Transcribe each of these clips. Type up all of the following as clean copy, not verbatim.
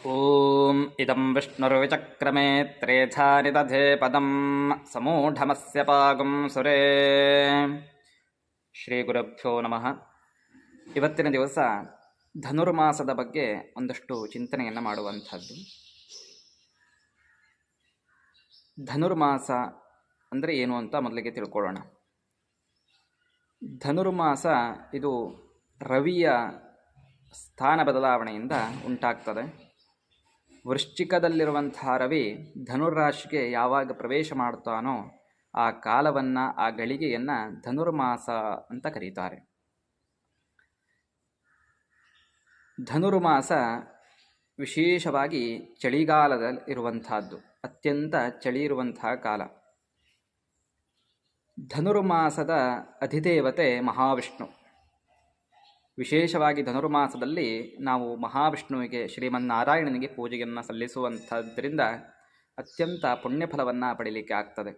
ಓಂ ಇದಂ ವಿಷ್ಣುರ್ವಿಚಕ್ರಮೇ ತ್ರೇಧಾ ನಿದಧೇ ಪದಂ ಸಮೂಢಮಸ್ಯ ಪಾಗುಂ ಸುರೇ. ಶ್ರೀ ಗುರುಭ್ಯೋ ನಮಃ. ಇವತ್ತಿನ ದಿವಸ ಧನುರ್ಮಾಸದ ಬಗ್ಗೆ ಒಂದಷ್ಟು ಚಿಂತನೆಯನ್ನು ಮಾಡುವಂಥದ್ದು. ಧನುರ್ಮಾಸ ಅಂದರೆ ಏನು ಅಂತ ಮೊದಲಿಗೆ ತಿಳ್ಕೊಳ್ಳೋಣ. ಧನುರ್ಮಾಸ ಇದು ರವಿಯ ಸ್ಥಾನ ಬದಲಾವಣೆಯಿಂದ ಉಂಟಾಗ್ತದೆ. ವೃಶ್ಚಿಕದಲ್ಲಿರುವಂತಹ ರವಿ ಧನುರಾಶಿಗೆ ಯಾವಾಗ ಪ್ರವೇಶ ಮಾಡ್ತಾನೋ ಆ ಕಾಲವನ್ನು, ಆ ಗಳಿಗೆಯನ್ನು ಧನುರ್ಮಾಸ ಅಂತ ಕರೀತಾರೆ. ಧನುರ್ಮಾಸ ವಿಶೇಷವಾಗಿ ಚಳಿಗಾಲದಲ್ಲಿ ಇರುವಂತಹದ್ದು, ಅತ್ಯಂತ ಚಳಿ ಇರುವಂತಹ ಕಾಲ. ಧನುರ್ಮಾಸದ ಅಧಿದೇವತೆ ಮಹಾವಿಷ್ಣು. ವಿಶೇಷವಾಗಿ ಧನುರ್ಮಾಸದಲ್ಲಿ ನಾವು ಮಹಾವಿಷ್ಣುವಿಗೆ, ಶ್ರೀಮನ್ನಾರಾಯಣನಿಗೆ ಪೂಜೆಯನ್ನು ಸಲ್ಲಿಸುವಂಥದ್ರಿಂದ ಅತ್ಯಂತ ಪುಣ್ಯಫಲವನ್ನು ಪಡೀಲಿಕ್ಕೆ ಆಗ್ತದೆ.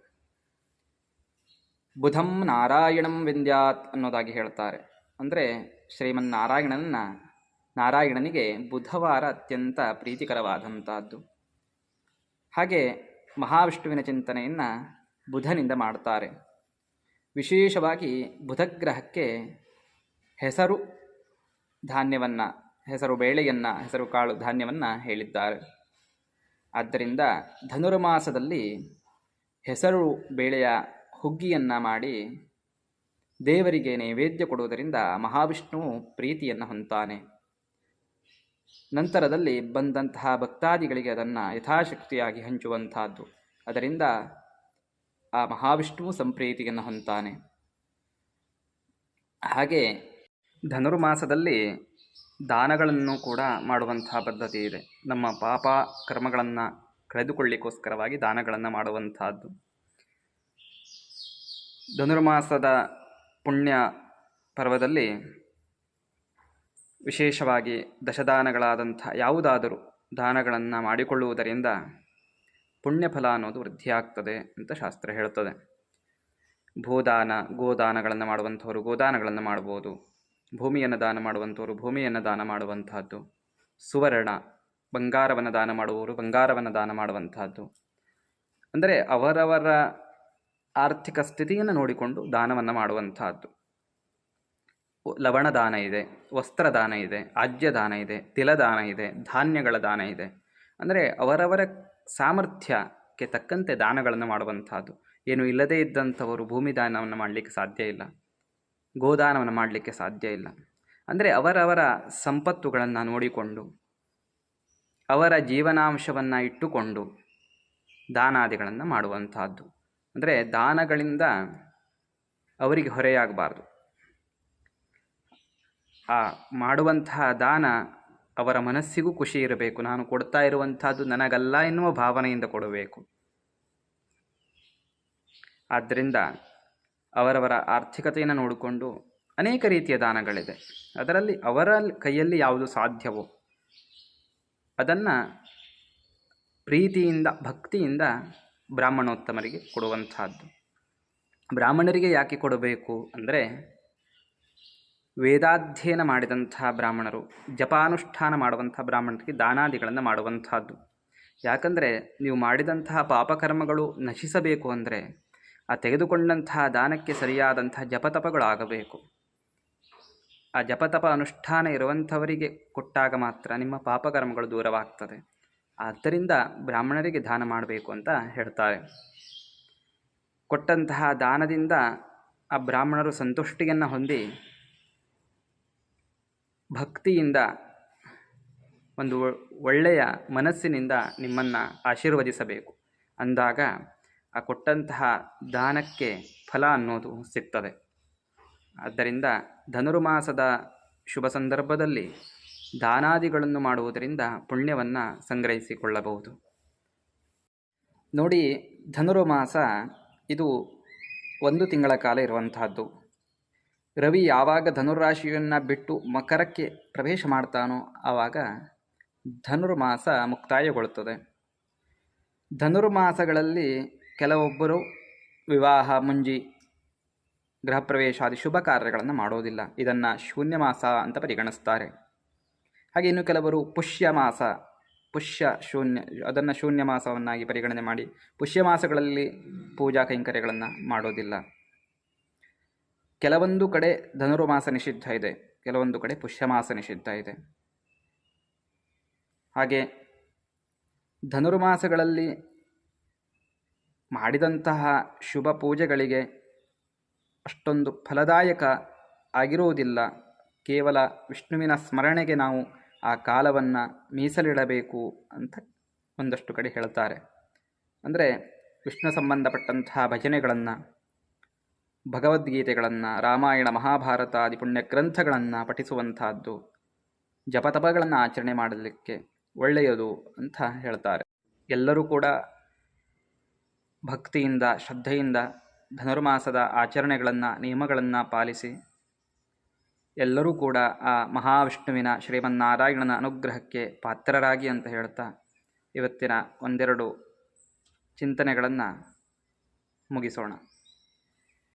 ಬುಧಂ ನಾರಾಯಣಂ ವಿಂದ್ಯಾತ್ ಅನ್ನೋದಾಗಿ ಹೇಳ್ತಾರೆ. ಅಂದರೆ ನಾರಾಯಣನಿಗೆ ಬುಧವಾರ ಅತ್ಯಂತ ಪ್ರೀತಿಕರವಾದಂಥದ್ದು. ಹಾಗೆ ಮಹಾವಿಷ್ಣುವಿನ ಚಿಂತನೆಯನ್ನು ಬುಧನಿಂದ ಮಾಡ್ತಾರೆ. ವಿಶೇಷವಾಗಿ ಬುಧಗ್ರಹಕ್ಕೆ ಹೆಸರು ಧಾನ್ಯವನ್ನು, ಹೆಸರು ಬೇಳೆಯನ್ನು, ಹೆಸರು ಕಾಳು ಧಾನ್ಯವನ್ನು ಹೇಳಿದ್ದಾರೆ. ಆದ್ದರಿಂದ ಧನುರ್ಮಾಸದಲ್ಲಿ ಹೆಸರು ಬೇಳೆಯ ಹುಗ್ಗಿಯನ್ನು ಮಾಡಿ ದೇವರಿಗೆ ನೈವೇದ್ಯ ಕೊಡುವುದರಿಂದ ಮಹಾವಿಷ್ಣುವು ಪ್ರೀತಿಯನ್ನು ಹೊಂತಾನೆ. ನಂತರದಲ್ಲಿ ಬಂದಂತಹ ಭಕ್ತಾದಿಗಳಿಗೆ ಅದನ್ನು ಯಥಾಶಕ್ತಿಯಾಗಿ ಹಂಚುವಂತಹದ್ದು. ಅದರಿಂದ ಆ ಮಹಾವಿಷ್ಣುವು ಸಂಪ್ರೀತಿಯನ್ನು ಹೊಂತಾನೆ. ಹಾಗೆ ಧನುರ್ಮಾಸದಲ್ಲಿ ದಾನಗಳನ್ನು ಕೂಡ ಮಾಡುವಂತಹ ಪದ್ಧತಿ ಇದೆ. ನಮ್ಮ ಪಾಪ ಕರ್ಮಗಳನ್ನು ಕಳೆದುಕೊಳ್ಳಿಕ್ಕೋಸ್ಕರವಾಗಿ ದಾನಗಳನ್ನು ಮಾಡುವಂತಹದ್ದು. ಧನುರ್ಮಾಸದ ಪುಣ್ಯ ಪರ್ವದಲ್ಲಿ ವಿಶೇಷವಾಗಿ ದಶದಾನಗಳಾದಂಥ ಯಾವುದಾದರೂ ದಾನಗಳನ್ನು ಮಾಡಿಕೊಳ್ಳುವುದರಿಂದ ಪುಣ್ಯಫಲ ಅನ್ನೋದು ವೃದ್ಧಿಯಾಗ್ತದೆ ಅಂತ ಶಾಸ್ತ್ರ ಹೇಳ್ತದೆ. ಭೂದಾನ, ಗೋದಾನಗಳನ್ನು ಮಾಡುವಂಥವರು ಗೋದಾನಗಳನ್ನು ಮಾಡ್ಬೋದು. ಭೂಮಿಯನ್ನು ದಾನ ಮಾಡುವಂಥವರು ಭೂಮಿಯನ್ನು ದಾನ ಮಾಡುವಂತಹದ್ದು. ಸುವರ್ಣ, ಬಂಗಾರವನ್ನು ದಾನ ಮಾಡುವವರು ಬಂಗಾರವನ್ನು ದಾನ ಮಾಡುವಂತಹದ್ದು. ಅಂದರೆ ಅವರವರ ಆರ್ಥಿಕ ಸ್ಥಿತಿಯನ್ನು ನೋಡಿಕೊಂಡು ದಾನವನ್ನು ಮಾಡುವಂತಹದ್ದು. ಲವಣದಾನ ಇದೆ, ವಸ್ತ್ರದಾನ ಇದೆ, ಆಜ್ಯದಾನ ಇದೆ, ತಿಲದಾನ ಇದೆ, ಧಾನ್ಯಗಳ ದಾನ ಇದೆ. ಅಂದರೆ ಅವರವರ ಸಾಮರ್ಥ್ಯಕ್ಕೆ ತಕ್ಕಂತೆ ದಾನಗಳನ್ನು ಮಾಡುವಂತಹದ್ದು. ಏನು ಇಲ್ಲದೇ ಇದ್ದಂಥವರು ಭೂಮಿ ದಾನವನ್ನು ಮಾಡಲಿಕ್ಕೆ ಸಾಧ್ಯ ಇಲ್ಲ, ಗೋದಾನವನ್ನು ಮಾಡಲಿಕ್ಕೆ ಸಾಧ್ಯ ಇಲ್ಲ. ಅಂದರೆ ಅವರವರ ಸಂಪತ್ತುಗಳನ್ನು ನೋಡಿಕೊಂಡು ಅವರ ಜೀವನಾಂಶವನ್ನು ಇಟ್ಟುಕೊಂಡು ದಾನಾದಿಗಳನ್ನು ಮಾಡುವಂತಹದ್ದು. ಅಂದರೆ ದಾನಗಳಿಂದ ಅವರಿಗೆ ಹೊರೆಯಾಗಬಾರ್ದು. ಆ ಮಾಡುವಂತಹ ದಾನ ಅವರ ಮನಸ್ಸಿಗೂ ಖುಷಿ ಇರಬೇಕು. ನಾನು ಕೊಡ್ತಾ ಇರುವಂತಹದ್ದು ನನಗಲ್ಲ ಎನ್ನುವ ಭಾವನೆಯಿಂದ ಕೊಡಬೇಕು. ಆದ್ದರಿಂದ ಅವರವರ ಆರ್ಥಿಕತೆಯನ್ನು ನೋಡಿಕೊಂಡು ಅನೇಕ ರೀತಿಯ ದಾನಗಳಿದೆ. ಅದರಲ್ಲಿ ಅವರ ಕೈಯಲ್ಲಿ ಯಾವುದು ಸಾಧ್ಯವೋ ಅದನ್ನು ಪ್ರೀತಿಯಿಂದ, ಭಕ್ತಿಯಿಂದ ಬ್ರಾಹ್ಮಣೋತ್ತಮರಿಗೆ ಕೊಡುವಂತಹದ್ದು. ಬ್ರಾಹ್ಮಣರಿಗೆ ಯಾಕೆ ಕೊಡಬೇಕು ಅಂದರೆ, ವೇದಾಧ್ಯಯನ ಮಾಡಿದಂತಹ ಬ್ರಾಹ್ಮಣರು, ಜಪಾನುಷ್ಠಾನ ಮಾಡುವಂತಹ ಬ್ರಾಹ್ಮಣರಿಗೆ ದಾನಾದಿಗಳನ್ನು ಮಾಡುವಂತಹದ್ದು. ಯಾಕಂದರೆ ನೀವು ಮಾಡಿದಂತಹ ಪಾಪಕರ್ಮಗಳು ನಶಿಸಬೇಕು ಅಂದರೆ ಆ ತೆಗೆದುಕೊಂಡಂತಹ ದಾನಕ್ಕೆ ಸರಿಯಾದಂತಹ ಜಪತಪಗಳು ಆಗಬೇಕು. ಆ ಜಪತಪ ಅನುಷ್ಠಾನ ಇರುವಂಥವರಿಗೆ ಕೊಟ್ಟಾಗ ಮಾತ್ರ ನಿಮ್ಮ ಪಾಪಕರ್ಮಗಳು ದೂರವಾಗ್ತದೆ. ಆದ್ದರಿಂದ ಬ್ರಾಹ್ಮಣರಿಗೆ ದಾನ ಮಾಡಬೇಕು ಅಂತ ಹೇಳ್ತಾರೆ. ಕೊಟ್ಟಂತಹ ದಾನದಿಂದ ಆ ಬ್ರಾಹ್ಮಣರು ಸಂತುಷ್ಟಿಯನ್ನು ಹೊಂದಿ ಭಕ್ತಿಯಿಂದ, ಒಂದು ಒಳ್ಳೆಯ ಮನಸ್ಸಿನಿಂದ ನಿಮ್ಮನ್ನು ಆಶೀರ್ವದಿಸಬೇಕು. ಅಂದಾಗ ಆ ಕೊಟ್ಟಂತಹ ದಾನಕ್ಕೆ ಫಲ ಅನ್ನೋದು ಸಿಗ್ತದೆ. ಆದ್ದರಿಂದ ಧನುರ್ಮಾಸದ ಶುಭ ಸಂದರ್ಭದಲ್ಲಿ ದಾನಾದಿಗಳನ್ನು ಮಾಡುವುದರಿಂದ ಪುಣ್ಯವನ್ನು ಸಂಗ್ರಹಿಸಿಕೊಳ್ಳಬಹುದು. ನೋಡಿ, ಧನುರ್ಮಾಸ ಇದು 1 ತಿಂಗಳ ಕಾಲ ಇರುವಂತಹದ್ದು. ರವಿ ಯಾವಾಗ ಧನುರಾಶಿಯನ್ನು ಬಿಟ್ಟು ಮಕರಕ್ಕೆ ಪ್ರವೇಶ ಮಾಡ್ತಾನೋ ಆವಾಗ ಧನುರ್ಮಾಸ ಮುಕ್ತಾಯಗೊಳ್ಳುತ್ತದೆ. ಧನುರ್ಮಾಸಗಳಲ್ಲಿ ಕೆಲವೊಬ್ಬರು ವಿವಾಹ, ಮುಂಜಿ, ಗೃಹ ಪ್ರವೇಶಾದಿ ಶುಭ ಕಾರ್ಯಗಳನ್ನು ಮಾಡೋದಿಲ್ಲ. ಇದನ್ನು ಶೂನ್ಯ ಮಾಸ ಅಂತ ಪರಿಗಣಿಸ್ತಾರೆ. ಹಾಗೆ ಇನ್ನು ಕೆಲವರು ಅದನ್ನು ಶೂನ್ಯ ಮಾಸವನ್ನಾಗಿ ಪರಿಗಣನೆ ಮಾಡಿ ಪುಷ್ಯ ಮಾಸಗಳಲ್ಲಿ ಪೂಜಾ ಕೈಂಕರ್ಯಗಳನ್ನು ಮಾಡೋದಿಲ್ಲ. ಕೆಲವೊಂದು ಕಡೆ ಧನುರ್ಮಾಸ ನಿಷಿದ್ಧ ಇದೆ, ಕೆಲವೊಂದು ಕಡೆ ಪುಷ್ಯಮಾಸ ನಿಷಿದ್ಧ ಇದೆ. ಹಾಗೆ ಧನುರ್ಮಾಸಗಳಲ್ಲಿ ಮಾಡಿದಂತಹ ಶುಭ ಪೂಜೆಗಳಿಗೆ ಅಷ್ಟೊಂದು ಫಲದಾಯಕ ಆಗಿರುವುದಿಲ್ಲ. ಕೇವಲ ವಿಷ್ಣುವಿನ ಸ್ಮರಣೆಗೆ ನಾವು ಆ ಕಾಲವನ್ನು ಮೀಸಲಿಡಬೇಕು ಅಂತ ಒಂದಷ್ಟು ಕಡೆ ಹೇಳ್ತಾರೆ. ಅಂದರೆ ವಿಷ್ಣು ಸಂಬಂಧಪಟ್ಟಂತಹ ಭಜನೆಗಳನ್ನು, ಭಗವದ್ಗೀತೆಗಳನ್ನು, ರಾಮಾಯಣ ಮಹಾಭಾರತ ಆದಿ ಪುಣ್ಯ ಗ್ರಂಥಗಳನ್ನು ಪಠಿಸುವಂತಹದ್ದು, ಜಪತಪಗಳನ್ನು ಆಚರಣೆ ಮಾಡಲಿಕ್ಕೆ ಒಳ್ಳೆಯದು ಅಂತ ಹೇಳ್ತಾರೆ. ಎಲ್ಲರೂ ಕೂಡ ಭಕ್ತಿಯಿಂದ ಶ್ರದ್ಧೆಯಿಂದ ಧನುರ್ಮಾಸದ ಆಚರಣೆಗಳನ್ನು ನಿಯಮಗಳನ್ನು ಪಾಲಿಸಿ ಎಲ್ಲರೂ ಕೂಡ ಆ ಮಹಾವಿಷ್ಣುವಿನ ಶ್ರೀಮನ್ನಾರಾಯಣನ ಅನುಗ್ರಹಕ್ಕೆ ಪಾತ್ರರಾಗಿ ಅಂತ ಹೇಳ್ತಾ ಇವತ್ತಿನ ಒಂದೆರಡು ಚಿಂತನೆಗಳನ್ನು ಮುಗಿಸೋಣ.